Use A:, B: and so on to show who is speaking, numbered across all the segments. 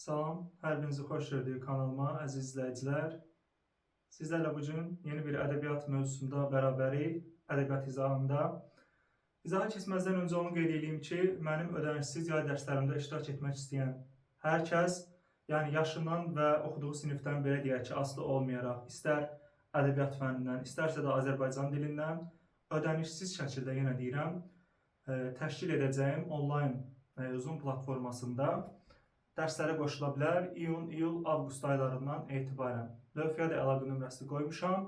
A: Salam, hər birinizi xoş gördük kanalıma, əziz izləyicilər. Sizlərlə bugün yeni bir ədəbiyyat mövzusunda bərabərik, ədəbiyyat izahında. İzaha keçməzdən öncə onu qeyd edeyim ki, mənim ödənişsiz yay dərslərimdə iştirak etmək istəyən hər kəs, yəni yaşından və oxuduğu sinifdən belə deyək ki, asılı olmayaraq, istər ədəbiyyat fənnindən, istərsə də Azərbaycan dilindən ödənişsiz şəkildə, yenə deyirəm, təşkil edəcəyim onlayn Zoom platformasında dərslərə qoşula bilər. İyun, avqust aylarından etibarən. Lövhəyə də əlaqə nömrəsi qoymuşam.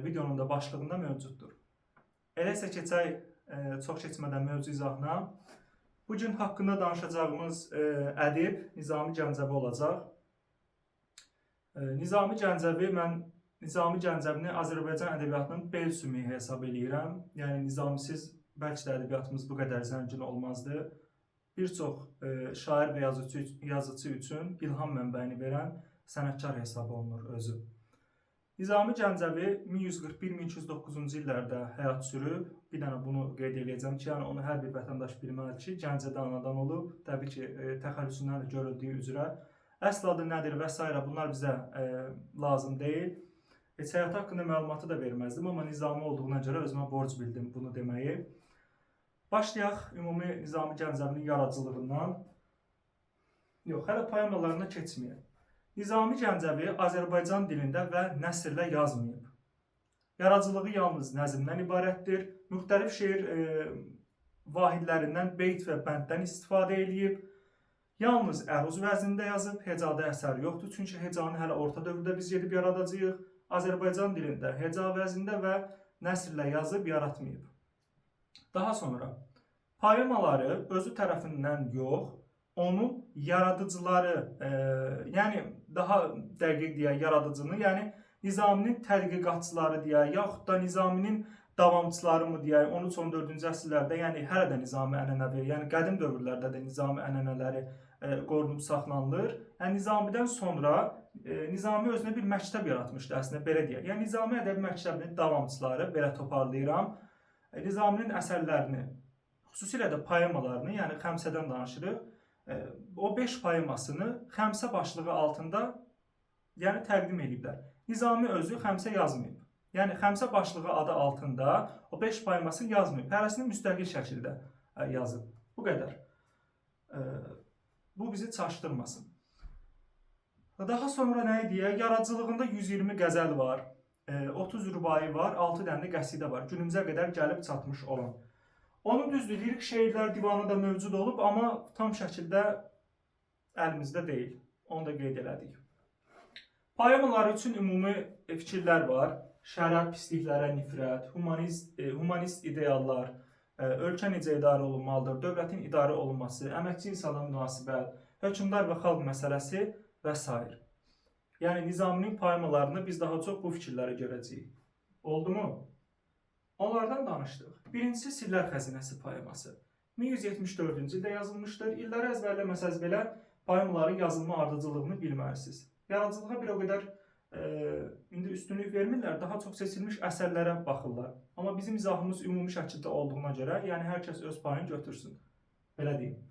A: Videonun da başlığında mövcuddur. Elə isə keçək çox keçmədən mövzu izahına. Bugün haqqında danışacağımız ədib Nizami Gəncəvi olacaq. Nizami Gəncəvini Azərbaycan ədəbiyyatının bel sümüyü hesab edirəm. Yəni Nizamisiz bəlkə də ədəbiyyatımız bu qədər zəngin olmazdı. Bir çox şair və yazıcı üçün ilham mənbəyini verən sənətkar hesab olunur özü. Nizami Gəncəvi 1141-1209-cu illərdə həyat sürüb. Bir dənə bunu qeyd edəcəm ki, yəni onu hər bir vətəndaş bilməlidir ki, Gəncədə anadan olub. Təbii ki, təxəllüsündən də görüldüyü üzrə. Əsl adı nədir və s. bunlar bizə lazım deyil. Heç həyatı haqqında məlumatı da verməzdim, amma Nizami olduğuna görə özümə borc bildim bunu deməyi. Başlayaq ümumi Nizami Gəncəvinin yaradıcılığından. Yox, hələ poemalarına keçməyək. Nizami Gəncəvi Azərbaycan dilində və nəsrlə yazmayıb. Yaradıcılığı yalnız nəzmdən ibarətdir. Müxtəlif şeir vahidlərindən, beyt və bənddən istifadə edib. Yalnız əruz vəznində yazıb, hecada əsər yoxdur. Çünki hecanı hələ orta dövrdə biz gedib yaradacağıq. Azərbaycan dilində heca vəznində və nəsrlə yazıb yaratmayıb. Daha sonra poemaları özü tərəfindən yox, onun yaradıcıları, yəni daha dəqiq deyək yaradıcını, yəni Nizaminin tədqiqatçıları deyək, yaxud da Nizaminin davamçıları mı deyək, 13-14-cü əsrlərdə, yəni hələ də Nizami ənənəvi, yəni qədim dövrlərdə də Nizami ənənələri qorunub saxlanılır. Yəni Nizamidən sonra Nizami özünə bir məktəb yaratmışdı əslində, belə deyək. Yəni Nizami ədəbi məktəbinin davamçıları, belə toparlayıram, Nizaminin əsərlərini, xüsusilə də poemalarını, yəni Xəmsədən danışırıq, o 5 poemasını Xəmsə başlığı altında yəni təqdim ediblər. Nizami özü Xəmsə yazmayıb. Yəni Xəmsə başlığı adı altında o 5 poemasını yazmayıb. Hərəsini müstəqil şəkildə yazıb. Bu qədər. Bu bizi çaşdırmasın. Daha sonra nə deyək? Yaradıcılığında 120 qəzəl var. 30 rübai var, 6 dənə də qəsidə var. Günümüzə qədər gəlib çatmış olan. Onun düzdür, lirik şeirlər divanı da mövcud olub, amma tam şəkildə əlimizdə deyil. Onu da qeyd elədik. Poemaları üçün ümumi fikirlər var. Şərəf, pisliklərə nifrət, humanist ideallar, ölkə necə idarə olunmalıdır, dövlətin idarə olunması, əməkçi insana münasibət, hökmdar və xalq məsələsi və s. Yəni Nizaminin poemalarını biz daha çox bu fikirləri görəcəyik. Oldu mu? Onlardan danışdıq. Birincisi Sirlər Xəzinəsi poeması. 1174-cü ildə yazılmışdır. İlləri əzbərləməsəz belə poemaların yazılma ardıcıllığını bilməlisiniz. Yaradıcılığa bir o qədər indi üstünlük vermirlər, daha çox seçilmiş əsərlərə baxırlar. Amma bizim izahımız ümumi şəkildə olduğuna görə, yəni hər kəs öz payını götürsün. Belə deyim.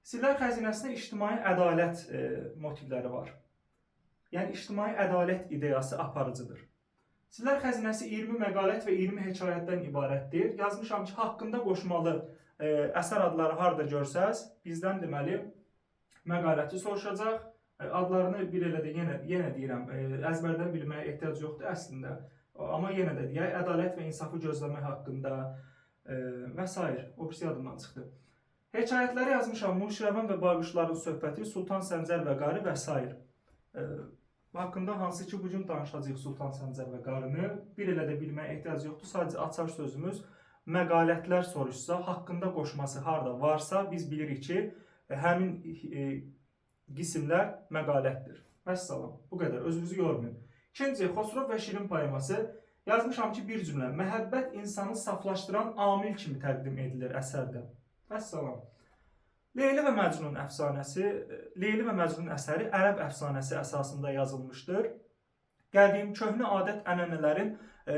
A: Sirlər Xəzinəsində ictimai ədalət motivləri var. Yəni ictimai ədalət ideyası aparıcıdır. Sirlər Xəzinəsi 20 məqalət və 20 hekayətdən ibarətdir. Yazmışam ki, haqqında qoşmalı əsər adları harda görsəz, bizdən deməli məqaləti soruşacaq. Adlarını bir elə də yenə deyirəm, əzbərdən bilməyə ehtiyac yoxdur əslində. Amma yenə də deyək, ədalət və insafı gözləmək haqqında və s. O birisi yadımdan çıxdı. Hekayətləri yazmışam, Nuşirəvan və Bayquşların söhbəti, Sultan Səncər və Qarı və s. Haqqında hansı ki, bugün danışacağıq Sultan Səncər və Qarını. Bir elə də bilməyə ehtiyac yoxdur. Sadəcə açar sözümüz məqalətlər soruşsa, haqqında qoşması harada varsa, biz bilirik ki, həmin qisimlər məqalətdir. Vəssalam. Bu qədər. Özünüzü yormayın. İkinci, Xosrov və Şirin poeması. Yazmışam ki, bir cümlə. Məhəbbət insanı saflaşdıran amil kimi təqdim edilir əsərdə. Vəssalam. Leyli və Məcnun əfsanəsi, Leyli və Məcnun əsəri ərəb əfsanəsi əsasında yazılmışdır. Qədim, köhnə adət ənənələrin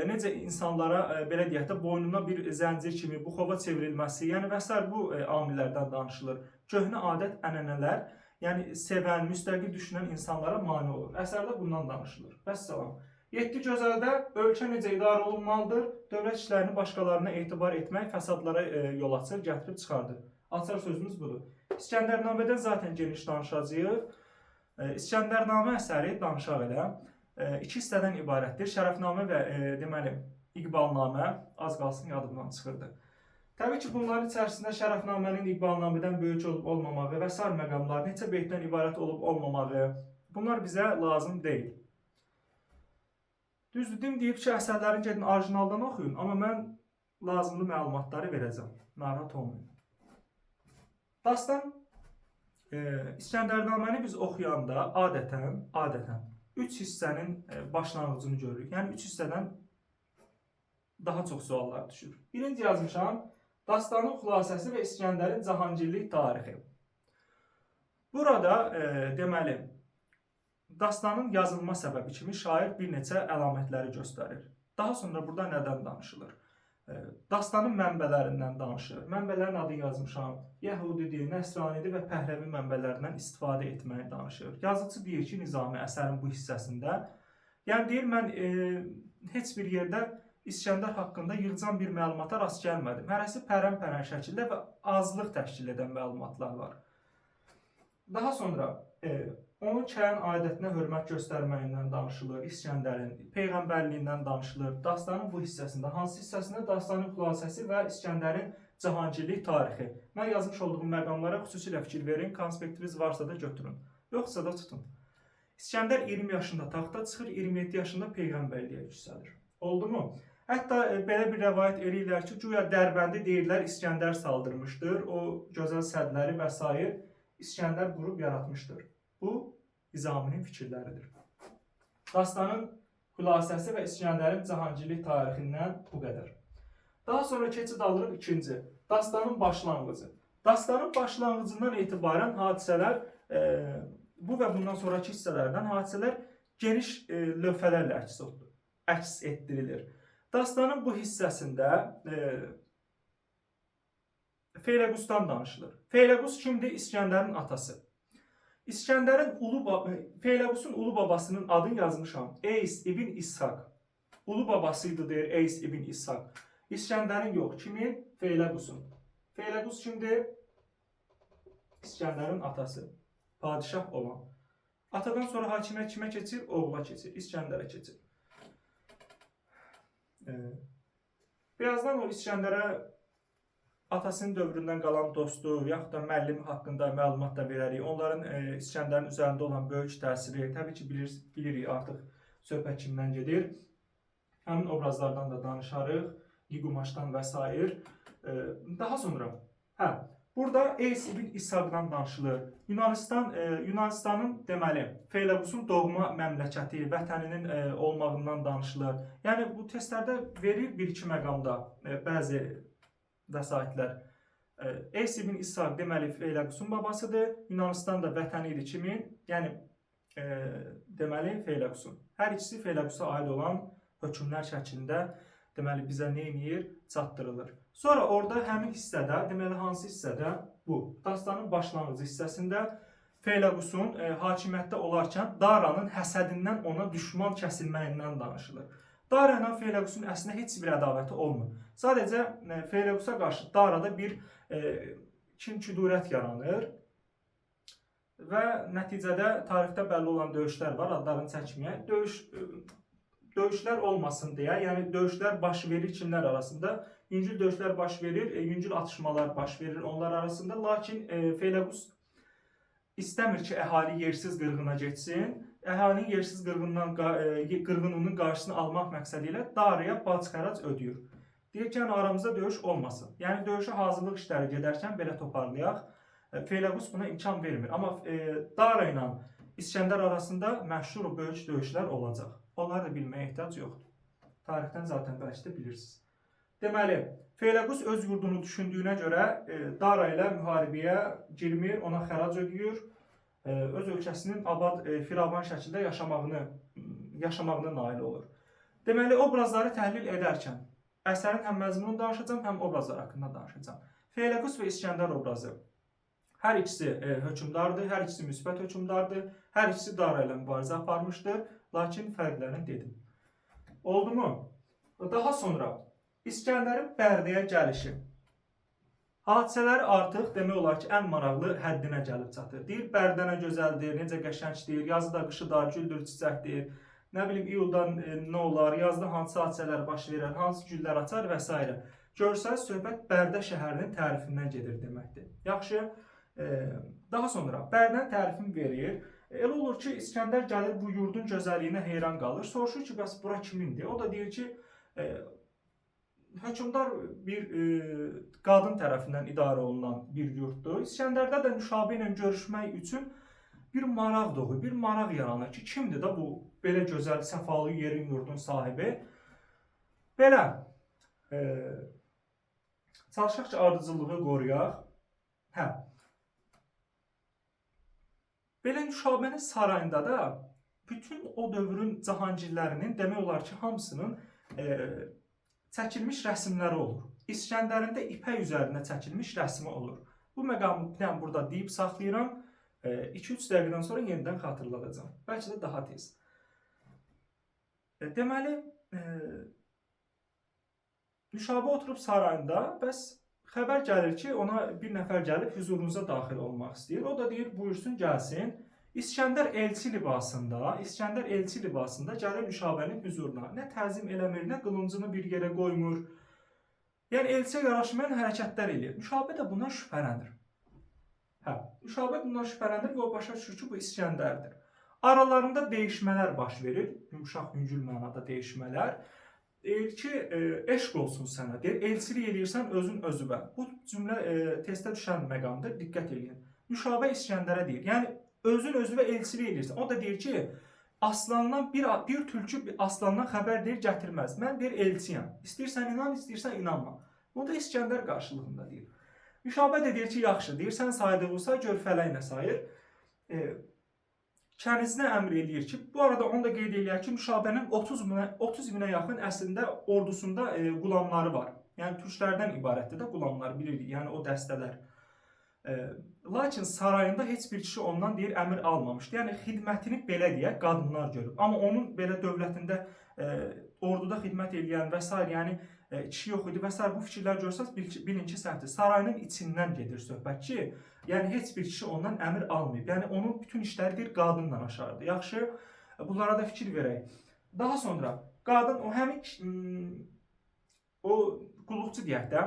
A: necə insanlara, belə deyək də, boynuna bir zəncir kimi buxova çevrilməsi, yəni və s. bu amillərdən danışılır. Köhnə adət ənənələr, yəni sevən, müstəqil düşünən insanlara mane olur. Əsərdə bundan danışılır. Vəssalam. 7 gözəldə ölkə necə idarə olunmalıdır? Dövlət işlərini başqalarına etibar etmək fəsadlara yol açır, gətirib çıxardır. Açar sözümüz budur. İskəndərnamədən zaten geniş danışacağıq. İskəndərnamə əsəri danışaq elə. 2 hissədən ibarətdir. Şərəfnamə və deməli İqbalnamə, az qalsın yadımdan çıxırdı. Təbii ki, bunların içərisində Şərəfnamənin İqbalnamədən böyük olub olmamağı və sair məqamlar, neçə beytdən ibarət olub olmamağı, bunlar bizə lazım deyil. Düzdür, deyib ki, əsərlərin gedin orijinaldan oxuyun, amma mən lazımlı məlumatları verəcəm. Narahat olmayın. Dastan İskəndərnaməni biz oxuyanda adətən 3 hissənin başlanğıcını görürük. Yəni 3 hissədən daha çox suallar düşür. Birinci yazmışam, Dastanın xülasəsi və İskəndərin Cahangirlik tarixi. Burada deməli, Dastanın yazılma səbəbi kimi şair bir neçə əlamətləri göstərir. Daha sonra burada nədən danışılır? Dastanın mənbələrindən danışır. Mənbələrin adını yazmışam. Yəhudidir, Nəsranidir və Pəhləvi mənbələrindən istifadə etməyi danışır. Yazıcı deyir ki, Nizami əsərin bu hissəsində, yəni deyir, mən heç bir yerdə İskəndər haqqında yığcam bir məlumata rast gəlmədim. Hərəsi pərən-pərən şəkildə və azlıq təşkil edən məlumatlar var. Daha sonra onun kəyan adətinə hörmət göstərməyindən danışılır, İskəndərin peyğəmbərliyindən danışılır. Dastanın bu hissəsində, hansı hissəsində? Dastanın xülasəsi və İskəndərin Cahangirlik tarixi. Mən yazmış olduğum məqamlara xüsusilə fikir verin, konspektiniz varsa da götürün, yoxsa da tutun. İskəndər 20 yaşında taxta çıxır, 27 yaşında peyğəmbərliyə yüksəlir. Oldu mu? Hətta belə bir rəvayət eləyirlər ki, güya Dərbəndi deyirlər İskəndər saldırmışdır. O gözəl sədləri və s. İskəndər qurub yaratmışdır. Bu Nizaminin fikirləridir. Dastanın xülasəsi və İskəndərin Cahangirlik tarixindən bu qədər. Daha sonra keçid alırıq ikinci. Dastanın başlanğıcı. Dastanın başlanğıcından etibarən hadisələr, bu və bundan sonraki hissələrdən hadisələr geniş lövhələrlə əks etdirilir. Dastanın bu hissəsində Feyləqusdan danışılır. Feyləqus kimdir? İskəndərin atası. Feyləqusun ulu babasının adını yazmışam. Eys ibn İshak. Ulu babasıydı deyir Eys ibn İshak. İskəndərin yox. Kimin? Feyləqusun. Feyləqus kimdir? İskəndərin atası. Padişah olan. Atadan sonra hakimiyyət kimə keçir? Oğula keçir. İskəndərə keçir. Birazdan o İskəndərə atasının dövründən qalan dostu, yaxud da müəllimi haqqında məlumat da verərik. Onların İskəndərin üzərində olan böyük təsiri, təbii ki, bilirik artıq söhbət kimdən gedir. Həmin obrazlardan da danışarıq, Giqumaşdan və s. Daha sonra, burada Eys ibn İshaqdan danışılır. Yunanistanın deməli, Feyləqusun doğma məmləkəti, vətəninin olmağından danışılır. Yəni, bu testlərdə verir bir-iki məqamda bəzi vəsaitlər. Eys ibn İshaq deməli Feyləqusun babasıdır. Yunanistan da vətəni idi kimin? Yəni, deməli Feyləqusun. Hər ikisi Feyləqusa aid olan hökmlər şəklində deməli bizə nə edir? Çatdırılır. Sonra orada həmin hissədə, deməli hansı hissədə? Bu, dastanın başlanğıcı hissəsində Feyləqusun hakimiyyətdə olarkən Daranın həsədindən ona düşman kəsilməyindən danışılır. Dara ilə Feyləqusun əslində heç bir ədavəti olmur. Sadəcə Feyləqusa qarşı Darada bir kin-küdurət yaranır və nəticədə tarixdə bəlli olan döyüşlər var, adlarını çəkməyək. Döyüşlər olmasın deyə, yəni döyüşlər baş verir kimlər arasında? Yüngül döyüşlər baş verir, yüngül atışmalar baş verir onlar arasında. Lakin Feyləqus istəmir ki, əhali yersiz qırğına getsin. Əhalinin yersiz qırğınının qarşısını almaq məqsədi ilə Daraya bac-xərac ödəyir. Deyir ki, yəni aramızda döyüş olmasın. Yəni döyüşə hazırlıq işləri gedərkən belə toparlayaq. Feyləqus buna imkan vermir. Amma Dara ilə İskəndər arasında məşhur böyük döyüşlər olacaq. Onları da bilməyə ehtiyac yoxdur. Tarixdən zaten bəlkə də bilirsiniz. Deməli, Feyləqus öz yurdunu düşündüyünə görə Dara ilə müharibəyə girmir, ona xərac ödəyir, öz ölkəsinin abad, firavan şəkildə yaşamağına nail olur. Deməli, obrazları təhlil edərkən əsərin həm məzmununu danışacağım, həm obrazlar haqqında danışacağım. Feyləqus və İskəndər obrazı. Hər ikisi hökmdardır, hər ikisi müsbət hökmdardır, hər ikisi Dara ilə mübarizə aparmışdır, lakin fərqlərini dedim. Oldumu? Daha sonra İskəndərin Bərdəyə gəlişi. Hadisələr artıq demək olar ki, ən maraqlı həddinə gəlib çatır. Deyir, Bərdə nə gözəldir, necə qəşəngdir, yazı da, qışı da, güldür, çiçəkdir. Nə bilim, iyuldan nə olar, yazda hansı hadisələr baş verər, hansı güllər açar və s. Görsəz, söhbət Bərdə şəhərinin tərifindən gedir deməkdir. Yaxşı, daha sonra Bərdənin tərifini verir. Elə olur ki, İskəndər gəlir bu yurdun gözəlliyinə heyran qalır. Soruşur ki, bəs bura kimindir? O da deyir ki, hökmdar bir qadın tərəfindən idarə olunan bir yurddur. İskəndərdə də Nüşabə ilə görüşmək üçün bir maraq doğur, bir maraq yaranır ki, kimdir da bu belə gözəl, səfalı yerin, yurdun sahibi? Belə, çalışaq ki, ardıcıllığı qoruyaq. Hə. Belə Nüşabənin sarayında da bütün o dövrün Cahangirlərinin demək olar ki, hamısının çəkilmiş rəsmləri olur. İskəndərin də ipək üzərində çəkilmiş rəsmi olur. Bu məqamı burada deyib saxlayıram. 2-3 dəqiqədən sonra yenidən xatırladacağam. Bəlkə də daha tez. Deməli, Nüşabə oturub sarayında, bəs xəbər gəlir ki, ona bir nəfər gəlib huzurunuza daxil olmaq istəyir. O da deyir, buyursun, gəlsin. İskəndər elçi libasında gəlir Nüşabənin huzuruna. Nə təzim eləmir, nə qılıncını bir yerə qoymur. Yəni, elçiyə yaraşmayan hərəkətlər eləyir. Nüşabə də bundan şübhələnir. Nüşabə bundan şübhələnir və o başa düşür ki, bu İskəndərdir. Aralarında dəyişmələr baş verir. Yumşaq, yüngül mənada dəyişmələr. Deyir ki, eşq olsun sənə. Deyir, elçilik eləyirsən özün özüvə. Bu cümlə testə düşən məqamdır, diqqət edin. Nüşabə İskəndərə deyir, yəni özün özüvə elçilik eləyirsən. O da deyir ki, aslandan bir tülkü aslandan xəbər deyir, gətirməz. Mən deyir, elçiyəm. İstəyirsən inan, istəyirsən inanma. Bunu da İskəndər qarşılığında deyir. Nüşabə də deyir ki, yaxşı, deyir, sən saydığınsa gör fələklə sayır. Kənizinə əmr eləyir ki, bu arada onu da qeyd eləyək ki, Nüşabənin 30 minə yaxın əslində ordusunda qulamları var. Yəni, türklərdən ibarətdir də qulamlar, bilirik, yəni o dəstələr. Lakin sarayında heç bir kişi ondan deyir, əmr almamışdı. Yəni, xidmətini belə deyək, qadınlar görüb. Amma onun belə dövlətində, orduda xidmət eləyən və s. yəni kişi yox idi və s. Bu fikirlər görsəz, bilin ki, səhvdir. Sarayının içindən gedir söhbət ki, yəni heç bir kişi ondan əmr almayıb. Yəni onun bütün işləri bir qadınla aşardı. Yaxşı, bunlara da fikir verək. Daha sonra qadın o həmin o qulluqçu deyək də,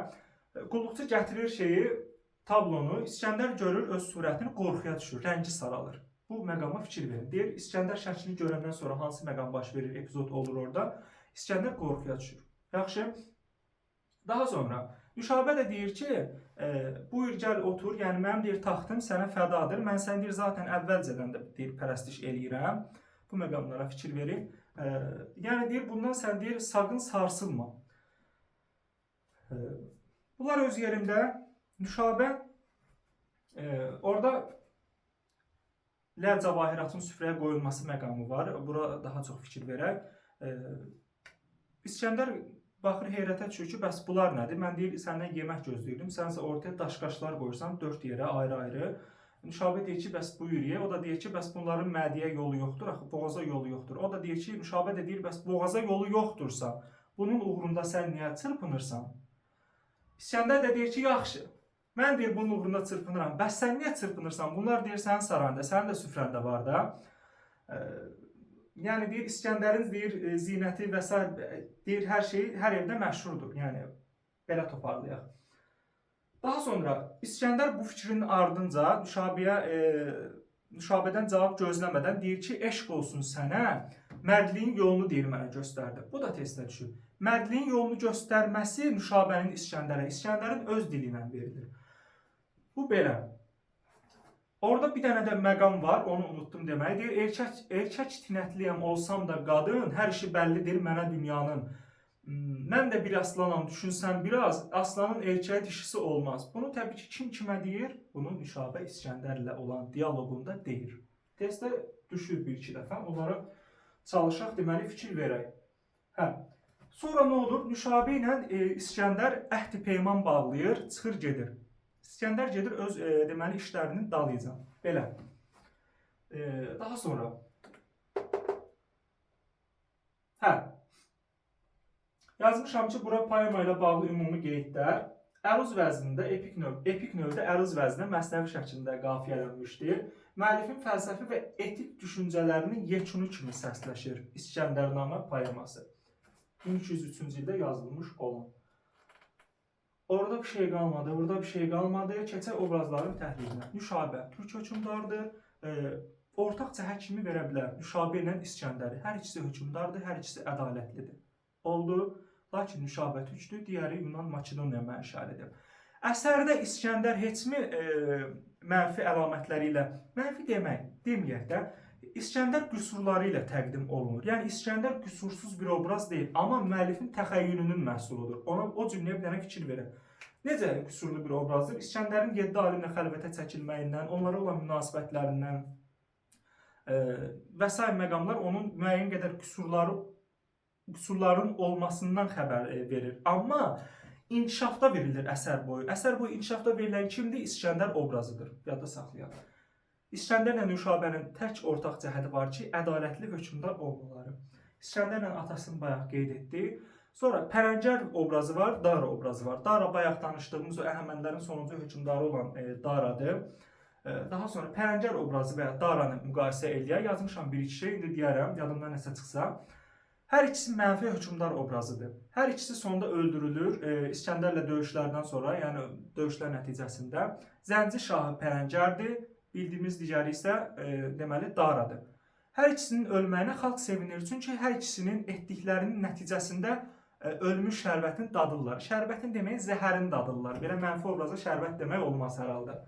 A: qulluqçu gətirir şeyi, tablonu, İskəndər görür öz surətini, qorxuya düşür, rəngi saralır. Bu məqama fikir verin. Deyir, İskəndər şəklini görəndən sonra hansı məqam baş verir, epizod olur orada. İskəndər qorxuya düşür. Yaxşı. Daha sonra Nüşabə də deyir ki, buyur gəl otur, yəni mənim deyir taxtım sənə fədadır. Mən sən deyir zaten əvvəlcədən də deyir pərəstiş eləyirəm. Bu məqamlara fikir verin. Yəni deyir bundan sən deyir saqın sarsılma. Bunlar öz yerində. Nüşabə orada Ləl Cəvahiratın süfrəyə qoyulması məqamı var. Bura daha çox fikir verək. İskəndər baxır heyrətə düşür ki, bəs bunlar nədir? Mən deyir, səndən yemək gözləyirdim. Sənsə ortaya daşqaşlar qoyursan, 4 yerə ayrı-ayrı. Nüşabə deyir ki, bəs buyur ye. O da deyir ki, bəs bunların mədiyə yolu yoxdur, axı boğaza yolu yoxdur. O da deyir ki, Nüşabə də deyir, bəs boğaza yolu yoxdursa, bunun uğrunda sən niyə çırpınırsan? İskəndər də deyir ki, yaxşı. Mən deyir, bunun uğrunda çırpınıram. Bəs sən niyə çırpınırsan? Bunlar deyir, sənin sarayında, sənin də süfrəndə var da. Yəni deyir, İskəndərin deyir, zinəti və s. deyir, hər şey hər evdə məşhurdur. Yəni, belə toparlayaq. Daha sonra İskəndər bu fikrin ardınca Nüşabədən cavab gözləmədən deyir ki, eşq olsun sənə, mərdliyin yolunu deyir mənə göstərdi. Bu da testə düşür. Mərdliyin yolunu göstərməsi Nüşabənin İskəndərə, İskəndərin öz dili ilə verilir. Bu belə. Orada bir dənə də məqam var, onu unuttum deməyi. Deyir, erkək tinətliyəm olsam da qadın, hər işi bəllidir mənə dünyanın. Mən də bir aslanam, düşünsən biraz, aslanın erkəyə dişisi olmaz. Bunu təbii ki, kim kimə deyir? Bunu Nüşabə İskəndərlə olan diyaloqunda deyir. Testdə düşür bir-iki dəfə, onlara çalışaq deməli fikir verək. Sonra nə olur? Nüşabə ilə İskəndər əhd-i peyman bağlayır, çıxır gedir. İskəndər gedir öz deməli işlərinin dalıyca. Belə. Daha sonra yazmışam ki, bura poema ilə bağlı ümumi qeydlər əruz vəznində epik növdə əruz vəznində məsnəvi şəklində qafiyələnmişdir. Müəllifin fəlsəfi və etik düşüncələrinin yekunu kimi səsləşir İskəndərnamə poeması. 1203-cü ildə yazılmış olan. Orada bir şey qalmadı, burada bir şey qalmadı. Keçək obrazların təhlilinə. Nüşabə türk hökmdardır. Ortaq cəhət kimi verə bilər. Nüşabə ilə İskəndəri. Hər ikisi hökmdardır, hər ikisi ədalətlidir. Oldu. Lakin Nüşabə türkdür, digəri Yunan Makedoniya mənşəlidir. Əsərdə İskəndər heçmi mənfi əlamətləri ilə, mənfi deməyək də, İskəndər qüsurları ilə təqdim olunur. Yəni İskəndər qüsursuz bir obraz deyil, amma müəllifin təxəyyülünün məhsuludur. Ona o cümləyə bir dənə fikir verir. Necə qüsurlu bir obrazdır? İskəndərin 7 alimlə xəlvətə çəkilməyindən, onlara olan münasibətlərindən və sair məqamlar onun müəyyən qədər qüsurların olmasından xəbər verir. Amma inkişafda verilir əsər boyu. Əsər boyu inkişafda verilən kimdir? İskəndər obrazıdır. Yadda saxlayaq. İskəndərlə Nüşabənin tək ortaq cəhəti var ki, ədalətli hökmdar olmaları. İskəndərlə atasını bayaq qeyd etdi. Sonra Pərəncər obrazı var, Dara obrazı var. Dara bayaq danışdığımız o Əhəmənlərin sonuncu hökmdarı olan Daradır. Daha sonra Pərəncər obrazı və Daranı müqayisə eləyək. Yazmışam bir-iki şey, indi deyərəm, yadımdan nəsə çıxsa. Hər ikisi mənfi hökmdar obrazıdır. Hər ikisi sonunda öldürülür. İskəndərlə döyüşlərdən sonra, yəni döyüşlər nəticəsində. Zənci şahı Pərəncərdir, bildiyimiz digəri isə deməli Daradır. Hər ikisinin ölməyinə xalq sevinir, çünki hər ikisinin etdiklərinin nəticəsində ölmüş şərbətin dadırlar. Şərbətin demək zəhərin dadırlar. Belə mənfi obraza şərbət demək olmaz hər halda.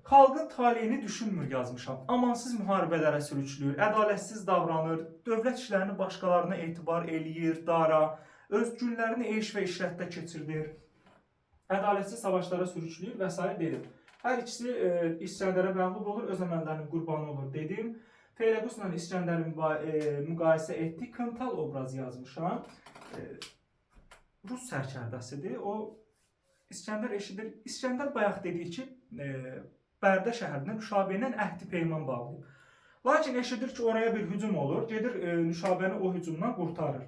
A: Xalqın taleyini düşünmür yazmışam. Amansız müharibələrə sürükləyir, ədalətsiz davranır, dövlət işlərini başqalarına etibar eləyir, Dara, öz günlərini eyş və işrətdə keçirdir, ədalətsiz savaşlara sürükləyir və s. dedim. Hər ikisi İskəndərə məğlub olur, öz əməllərinin qurbanı olur dedim. Feyləqusla İskəndərin müqayisə etdi, Kıntal obrazı yazmışam. Rus sərkərdəsidir. O İskəndər eşidir. İskəndər bayaq dediyi ki, Bərdə şəhərindən Nüşabə ilə əhdi peyman bağlayıb. Lakin eşidir ki, oraya bir hücum olur, gedir Nüşabəni o hücumdan qurtarır.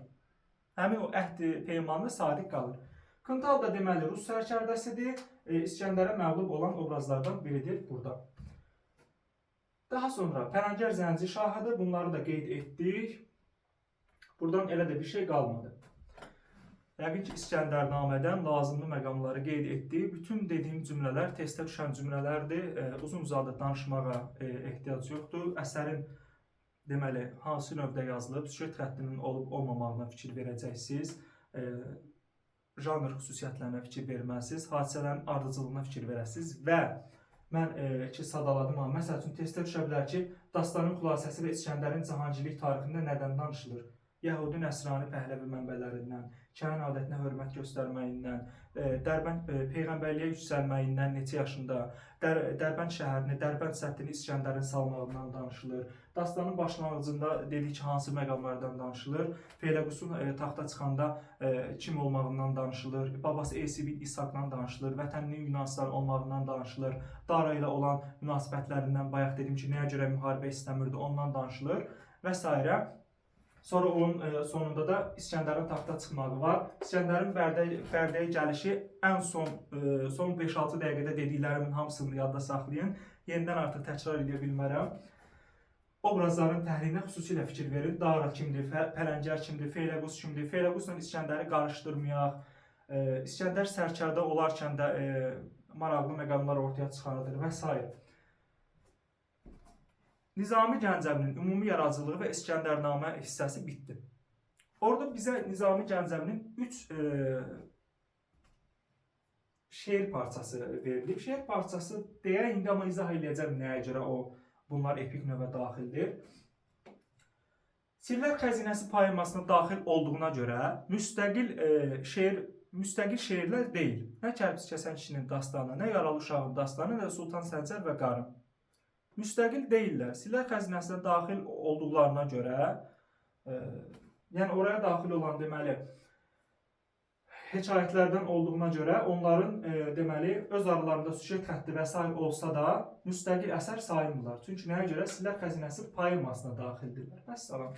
A: Həmin o əhdi peymanına sadiq qalır. Kıntal da deməli Rus sərkərdəsidir, İskəndərə məğlub olan obrazlardan biridir burada. Daha sonra Pərəncər Zənci şahıdır, bunları da qeyd etdik. Buradan elə də bir şey qalmadı. Yəqin ki, İskəndərnamədən lazımlı məqamları qeyd etdi. Bütün dediyim cümlələr testə düşən cümlələrdir. Uzun-uzadı danışmağa ehtiyac yoxdur. Əsərin deməli hansı növdə yazılıb, süjet xəttinin olub-olmamağına fikir verəcəksiniz. Janr xüsusiyyətlərinə fikir verməlisiniz. Hadisələrin ardıcıllığına fikir verəsiniz və mən ki, sadaladım amma məsəl üçün testə düşə bilər ki, dastanın xülasəsi və İskəndərin cahangirlik tarixində nədən danışılır? Yəhudi Nəsrani Pəhləvi mənbələrindən, kəhin adətinə hörmət göstərməyindən, Dərbənd peyğəmbərliyə yüksəlməyindən, neçə yaşında, Dərbənd şəhərini, Dərbənd səddini İskəndərin salmağından danışılır. Dastanın başlanğıcında dedik ki, hansı məqamlardan danışılır? Feyləqusun taxta çıxanda kim olmağından danışılır, babası Esibin İshaqdan danışılır, vətəninin Yunanistan olmağından danışılır, Dara ilə olan münasibətlərindən bayaq dedim ki, nəyə görə müharibə istəmirdi, ondan danışılır və s. Sonra onun sonunda da İskəndərin taxta çıxmağı var. İskəndərin Bərdəyə gəlişi ən son 5-6 dəqiqədə dediklərimin hamısını yadda saxlayın. Yenidən artıq təkrar edə bilmərəm. Obrazların təhlilinə xüsusilə fikir verin. Dara kimdir, Pərəncər kimdir, Feyləqus kimdir? Feyləqusla İskəndəri qarışdırmayaq. İskəndər sərkərdə olarkən də maraqlı məqamlar ortaya çıxardır və s. Nizami Gəncəvinin ümumi yaradıcılığı və İskəndərnamə hissəsi bitdi. Orada bizə Nizami Gəncəvinin 3 şeir parçası verilib. Şeir parçası deyə indi amma izah edəcəm nəyə görə bunlar epik növə daxildir. Sirlər Xəzinəsi poemasına daxil olduğuna görə müstəqil şeirlər deyil. Nə Kərpic Kəsən kişinin dastanı, nə Yaralı uşağın dastanı, nə Sultan Səncər və Qarın. Müstəqil deyirlər. Sirlər Xəzinəsinə daxil olduqlarına görə, yəni oraya daxil olan deməli hekayətlərdən olduğuna görə onların deməli öz aralarında süjet xətti və sair olsa da müstəqil əsər sayılmırlar. Çünki nəyə görə? Sillər Xəzinəsi poemasına daxildirlər. Vəssalam.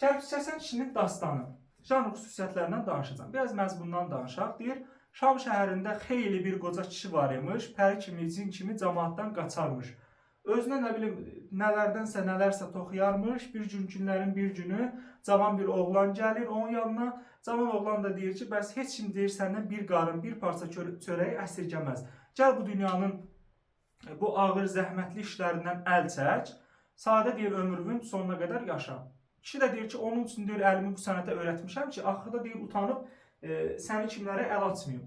A: Kərpic kəsən kişinin dastanı. Janr xüsusiyyətlərindən danışacağam. Biraz məzmundan danışaq. Deyir, Şam şəhərində xeyli bir qoca kişi var imiş, pəri kimi, cin kimi cəmaatdan qaçarmış. Özünə nə bilim nələrdənsə nələrsə toxuyarmış. Bir gün günlərin bir günü cavan bir oğlan gəlir onun yanına. Cavan oğlan da deyir ki, bəs heç kim deyir səndən bir qarın, bir parça çörəyi əsirgəməz. Gəl bu dünyanın bu ağır, zəhmətli işlərindən əl çək. Sadə deyir ömrümün sonuna qədər yaşa. Kişi də deyir ki, onun üçün deyir əlimi bu sənətə öyrətmişəm ki, axırda deyir utanıb səni kimlərə əl açmayım.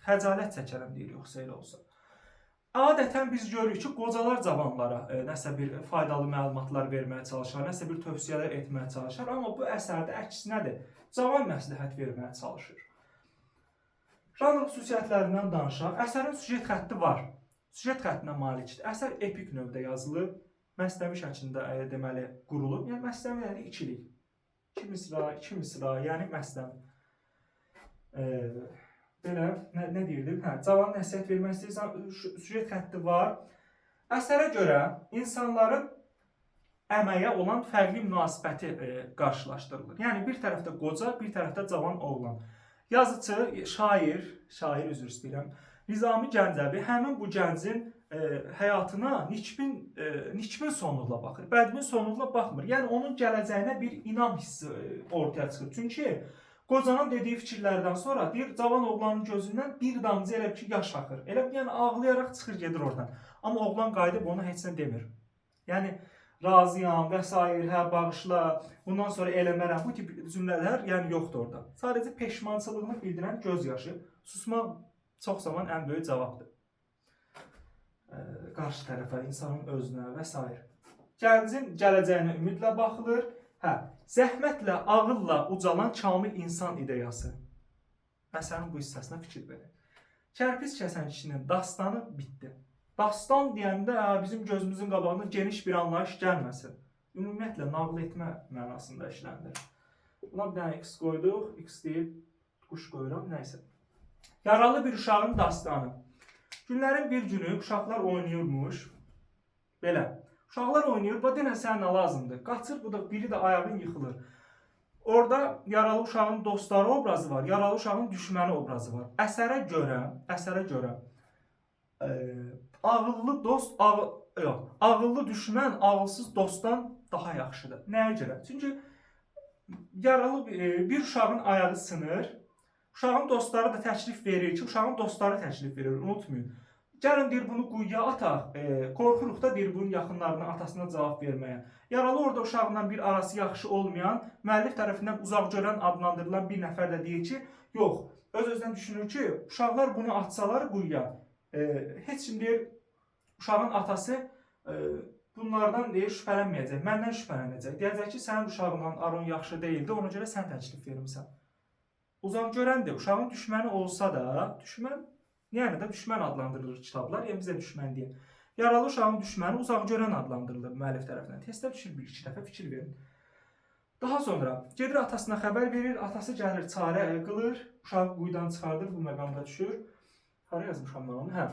A: Xəcalət çəkərəm deyir, yoxsa elə olsa. Adətən biz görürük ki, qocalar cavanlara nəsə bir faydalı məlumatlar verməyə çalışar, nəsə bir tövsiyələr etməyə çalışar, amma bu əsərdə əksinədir. Cavan məsləhət verməyə çalışır. Janr xüsusiyyətlərindən danışaq. Əsərin süjet xətti var. Süjet xəttinə malikdir. Əsər epik növdə yazılıb, məsnəvi şəklində deməli qurulub. Yəni məsnəvi yəni ikilik. 2 misra, yəni məsnəvi. Belə nə deyirdim? Cavan nəsihət vermək istəyirsən, süjet xətti var. Əsərə görə insanların əməyə olan fərqli münasibəti qarşılaşdırılır. Yəni bir tərəfdə qoca, bir tərəfdə cavan oğlan. Yazıcı, şair üzr istəyirəm, Nizami Gəncəvi həmin bu gəncin həyatına nikbin sonluqla baxır, bədbin sonluqla baxmır. Yəni onun gələcəyinə bir inam hissi ortaya çıxır. Çünki qocanın dediyi fikirlərdən sonra deyir, cavan oğlanın gözündən bir damcı elə ki yaş axır. Elə yəni ağlayaraq çıxır gedir oradan. Amma oğlan qayıdıb ona heç nə demir. Yəni razıyam və s. hə bağışla, bundan sonra eləmərəm. Bu tip cümlələr yəni yoxdur orada. Sadəcə peşmançılığını bildirən göz yaşı. Susmaq çox zaman ən böyük cavabdır. Qarşı tərəfə, insanın özünə və s. Gəncin gələcəyinə ümidlə baxılır. Zəhmətlə, ağılla ucalan kamil insan ideyası. Məsələn, bu hissəsinə fikir verin. Kərpic kəsən kişinin dastanı bitdi. Dastan deyəndə bizim gözümüzün qabağında geniş bir anlayış gəlməsin. Ümumiyyətlə, nağıl etmə mənasında işləndir. Buna bir dənə x qoyduq, x deyib quş qoyuram, nəysə. Yaralı bir uşağın dastanı. Günlərin bir günü uşaqlar oynayırmış. Belə. Uşaqlar oynayır, bu denə sənə nə lazımdır? Qaçır, bu da biri də ayağın yıxılır. Orada yaralı uşağın dostları obrazı var, yaralı uşağın düşməni obrazı var. Əsərə görə ağıllı dost, ağıllı düşmən ağılsız dostdan daha yaxşıdır. Nəyə görə? Çünki yaralı bir uşağın ayağı sınır. Uşağın dostları da təklif verir ki, uşağın dostları təklif verir, unutmayın. Gəlin deyir bunu quyuya ataq, qorxuruq da deyir bunun yaxınlarına atasına cavab verməyə. Yaralı orada uşağından bir arası yaxşı olmayan, müəllif tərəfindən uzaq görən adlandırılan bir nəfər də deyir ki, yox, öz-özdən düşünür ki, uşaqlar bunu atsalar quyuya, heç kim deyir, uşağın atası bunlardan deyir şübhələnməyəcək, məndən şübhələnəcək. Deyəcək ki, sənin uşağınla aron yaxşı deyildi, ona görə sən təklif vermirsən. Uzaq görəndir, uşağın düşməni olsa da, düşmən, yəni də düşmən adlandırılır kitablar, yəni bizə düşmən deyə. Yaralı uşağın düşməni uzaq görən adlandırılır müəllif tərəfindən. Testdə düşür bir iki dəfə fikir verin. Daha sonra gedir atasına xəbər verir, atası gəlir çarə qılır, uşağı quyudan çıxardır, bu məqamda düşür. Hara yazmışam mən onu?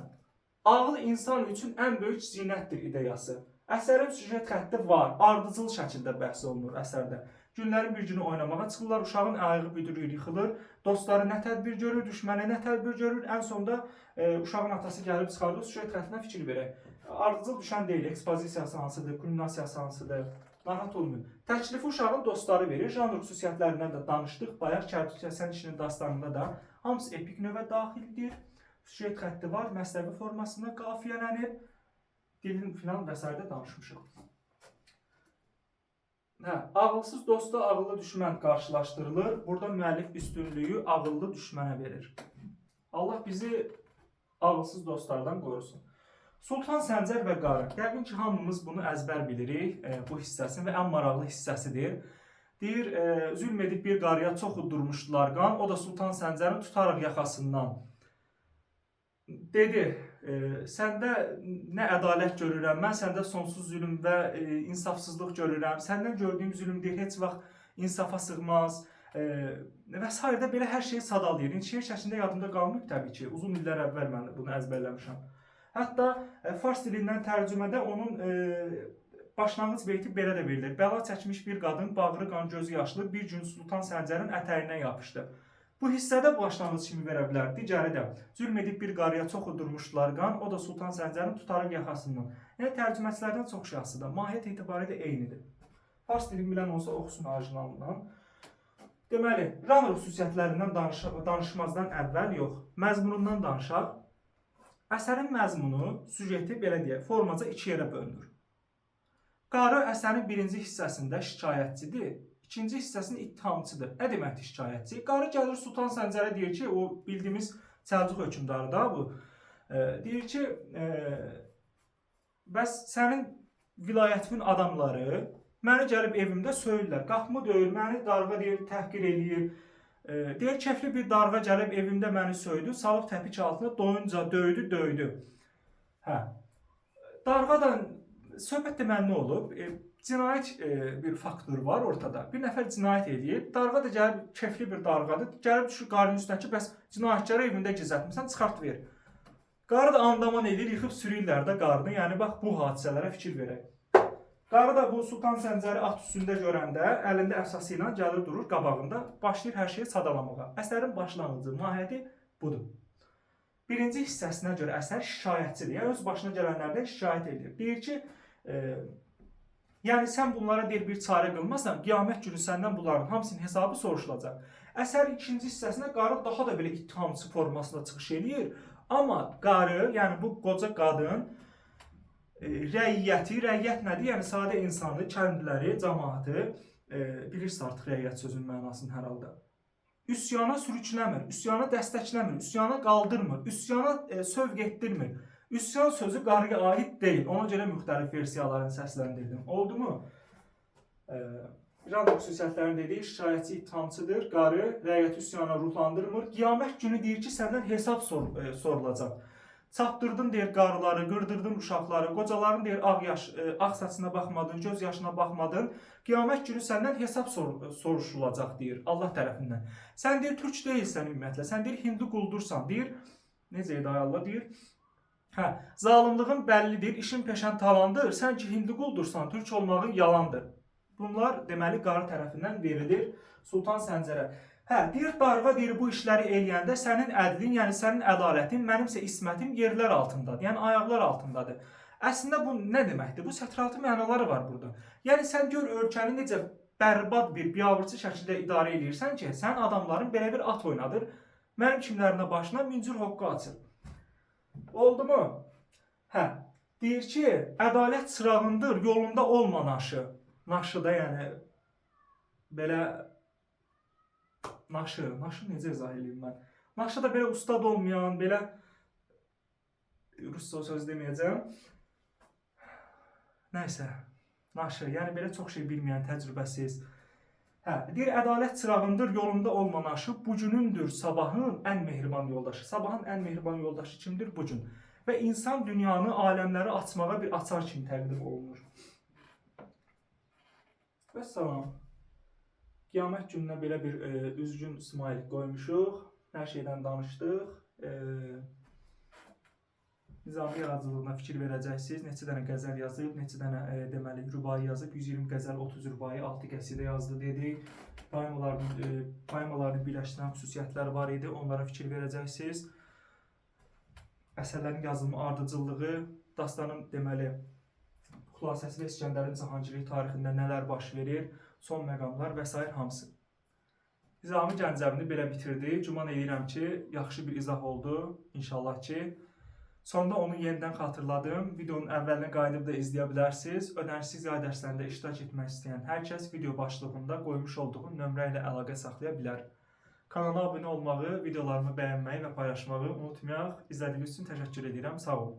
A: Ağıl insan üçün ən böyük zinətdir ideyası. Əsərin süjet xətti var, ardıcıl şəkildə bəhs olunur əsərdə. Günlərin bir günü oynamağa çıxırlar, uşağın ayağı büdürür, yıxılır, dostları nə tədbir görür, düşməni nə tədbir görür, ən sonunda uşağın atası gəlib çıxardır, süjet xəttinə fikir verək. Ardıcıl düşən deyil, ekspozisiyası hansıdır, kulminasiyası hansıdır, narahat olmayın. Təklifi uşağın dostları verir, janr xüsusiyyətlərindən də danışdıq, bayaq Kərpic kəsən kişinin dastanında da hamısı epik növə daxildir, süjet xətti var, məsləvi formasında qafiyələnib, dilin filan və s. danışmışıq. Ağılsız dostla ağıllı düşmən qarşılaşdırılır. Burada müəllif üstünlüyü ağıllı düşmənə verir. Allah bizi ağılsız dostlardan qorusun. Sultan Səncər və Qarı. Yəqin ki, hamımız bunu əzbər bilirik bu hissəsini və ən maraqlı hissəsidir. Deyir, zülm edib bir qarıya çox uddurmuşdular qan. O da Sultan Səncərin tutaraq yaxasından. Dedi, səndə nə ədalət görürəm, mən səndə sonsuz zülm və insafsızlıq görürəm. Səndən gördüyüm zülm deyir, heç vaxt insafa sığmaz. Və s. də belə hər şeyi sadalayır. Şeir şəklində yadımda qalmayıb təbii ki. Uzun illər əvvəl mən bunu əzbərləmişəm. Hətta fars dilindən tərcümədə onun başlanğıc beyti belə də verilir. Bəla çəkmiş bir qadın, bağrı qan, gözü yaşlı, bir gün Sultan Səncərin ətəyindən yapışdı. Bu hissədə başlanğıc kimi verə bilər. Digəri də zülm edib bir qarıya çox udurmuşdular qan, o da Sultan Səncərin tutarıq yaxasından. Yəni tərcüməçilərdən çox şey asılıdır. Mahiyyət etibarilə eynidir. Fars dilini bilən olsa oxusun orijinalından. Deməli, janr xüsusiyyətlərindən danışmazdan əvvəl yox, məzmunundan danışaq. Əsərin məzmunu, süjeti belə deyək, formaca iki yerə bölünür. Qarı əsərin birinci hissəsində şikayətçidir, ikinci hissəsinin ittihamçıdır. Nə deməkdir şikayətçi? Qarı gəlir Sultan Səncərə deyir ki, o bildiyimiz Səlcuq hökmdarı da bu. Deyir ki, bəs sənin vilayətimin adamları məni gəlib evimdə söyürlər. Qapımı döyür, məni darğa deyir, təhqir eləyir. Deyir, kefli bir darğa gəlib evimdə məni söydü, salıb təpik altına doyunca döydü. Hə. Darğadan söhbət deməli nə olub? Cinayət bir faktor var ortada. Bir nəfər cinayət eləyib, darğa da gəlib kefli bir darğadır. Gəlib düşür qarının üstünə ki, bəs cinayətkarı evində gizlətmirsən, çıxart ver. Qarı da andaman edir, yıxıb sürüyürlər də qarını. Yəni bax bu hadisələrə fikir verək. Qarı da bu Sultan Səncəri at üstündə görəndə əlində əsası ilə gəlir durur qabağında, başlayır hər şeyi sadalamağa. Əsərin başlanğıcı, mahiyyəti budur. Birinci hissəsinə görə əsər şikayətçidir. Yəni öz başına gələnlərdən şikayət edir. Deyir ki, yəni sən bunlara deyir bir çarə qılmasan, qiyamət günü səndən bunların hamısının hesabı soruşulacaq. Əsərin ikinci hissəsində qarı daha da belə ittihamçı formasında çıxış edir. Amma qarı, yəni bu qoca qadın rəiyyəti, rəiyyət nədir? Yəni sadə insanı, kəndliləri, cəmaatı, bilirsiniz artıq rəiyyət sözünün mənasını hər halda. Üsyana sürükləmir, üsyana dəstəkləmir, üsyana qaldırmır, üsyana sövq etdirmir. Üsyan sözü qarıya aid deyil. Ona görə müxtəlif versiyaların səsləndirdim. Oldu mu? Janr xüsusiyyətlərini dedik, şikayətçi ittihamçıdır, qarı rəiyyəti üsyana ruhlandırmır. Qiyamət günü deyir ki, səndən hesab sorulacaq. Çapdırdın deyir qarıları, qırdırdın uşaqları, qocaların deyir ağ saçına baxmadın, göz yaşına baxmadın. Qiyamət günü səndən hesab soruşulacaq deyir Allah tərəfindən. Sən deyir türk deyilsən ümumiyyətlə, sən deyir hindu quldursan deyir. Necə idi Allah deyir? Hə, zalımlığın bəllidir, işin peşən talandır. Sən ki hindu quldursan, türk olmağın yalandır. Bunlar deməli qarı tərəfindən verilir Sultan Səncərə. Hə, deyir darğa deyir bu işləri eləyəndə sənin ədlin, yəni sənin ədalətin, mənimsə ismətim yerlər altındadır, yəni ayaqlar altındadır. Əslində bu nə deməkdir? Bu sətraltı mənaları var burada. Yəni sən gör ölkəni necə bərbad bir, biabırçı şəkildə idarə edirsən ki, sən adamların belə bir at oynadır, mənim kimlərinə başına mincür hoqqu açır. Oldu mu? Hə, deyir ki, ədalət çırağındır, yolunda olma naşı. Naşı da yəni belə naşı necə izah edeyim mən? Naşı da belə ustad olmayan, belə rusca söz deməyəcəm. Nəysə, naşı, yəni belə çox şey bilməyən, təcrübəsiz. Hə, deyir, ədalət çırağındır, yolunda olma naşı, bugünündür sabahın ən mehriban yoldaşı. Sabahın ən mehriban yoldaşı kimdir? Bugün. Və insan dünyanı, aləmləri açmağa bir açar kimi təqdim olunur. Və salam. Qiyamət gününə belə bir üzgün smailik qoymuşuq. Hər şeydən danışdıq. Nizami yaradıcılığına fikir verəcəksiniz. Neçə dənə qəzəl yazıb, neçə dənə deməli rübai yazıb. 120 qəzəl, 30 rübai, 6 qəsidə yazdı dedik. Poemalarını birləşdirən xüsusiyyətlər var idi. Onlara fikir verəcəksiniz. Əsərlərin yazılma ardıcıllığı, dastanın deməli xülasəsi və İskəndərin Cahangirlik tarixində nələr baş verir, son məqamlar və s. hamısı. Nizami Gəncəvini belə bitirdi. Güman edirəm ki, yaxşı bir izah oldu. İnşallah ki. Sonda onu yenidən xatırladım. Videonun əvvəlinə qayıdıb da izləyə bilərsiniz. Ödənişsiz yay dərslərində iştirak etmək istəyən hər kəs video başlığında qoymuş olduğum nömrə ilə əlaqə saxlaya bilər. Kanala abunə olmağı, videolarımı bəyənməyi və paylaşmağı unutmayaq. İzlədiyiniz üçün təşəkkür edirəm. Sağ olun.